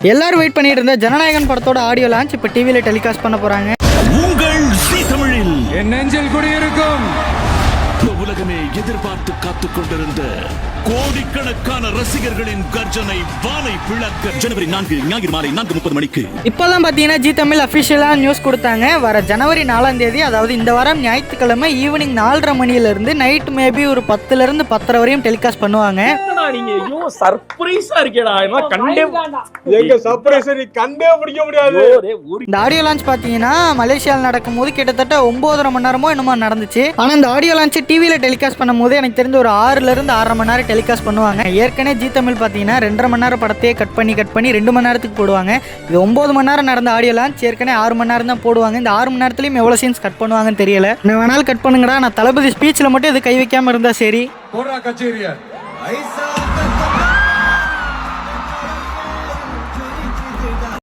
எல்லாரும் வெயிட் பண்ணிட்டு இருந்த ஜனநாயகன் படத்தோட ஆடியோ லான்ச் இப்போ டிவியில் டெலிகாஸ்ட் பண்ண போறாங்க. உங்கள் ஜீ தமிழில் என் நெஞ்சில் குடியிருக்கும் உலகமே எதிர்பார்த்து காத்துக் கொண்டிருந்த கோடிக்கணக்கான ரசிகர்களின் கர்ஜனை வானை பிளக்க ஜனவரி 4 ஞாயிறு மாலை 4:30 மணிக்கு இப்போதான் பார்த்தீங்கன்னா ஜீ தமிழ் அஃபிஷியலாக நியூஸ் கொடுத்தாங்க. வர ஜனவரி 4ஆம் தேதி, அதாவது இந்த வாரம் ஞாயிற்றுக்கிழமை ஈவினிங் 4:30 மணியிலிருந்து நைட் மேபி ஒரு 10லிருந்து 10:30 வரையும் டெலிகாஸ்ட் பண்ணுவாங்க. நீங்க ஐயோ சர்ப்ரைஸா இருக்கேடா. இந்த ஆடியோ லான்ச் பார்த்தீங்கன்னா மலேசியாவில் நடக்கும்போது கிட்டத்தட்ட 9.5 மணி நேரமோ என்னமோ நடந்துச்சு. ஆனால் இந்த ஆடியோ லான்ச் டிவியில் டெலிகாஸ்ட் பண்ணும்போது எனக்கு தெரிஞ்ச ஒரு 6லிருந்து 6.5 மணி நேரம் டெலிகாஸ்ட் பண்ணுவாங்க. ஏற்கனவே ஜீ தமிழ் பார்த்தீங்கன்னா 2.5 மணி நேரம் படத்தையே கட் பண்ணி 2 மணி நேரத்துக்கு போடுவாங்க. இது 9 மணி நேரம் நடந்த ஆடியோ லான்ச், ஏற்கனவே 6 மணி நேரம் தான் போடுவாங்க. இந்த 6 மணி நேரத்துலையும் எவ்வளோ சீன்ஸ் கட் பண்ணுவாங்கன்னு தெரியல. என்ன வேணாலும் கட் பண்ணுங்கடா, நான் தளபதி ஸ்பீச்சில் மட்டும் இது கை வைக்காமல் இருந்தால் சரி. கச்சேரியா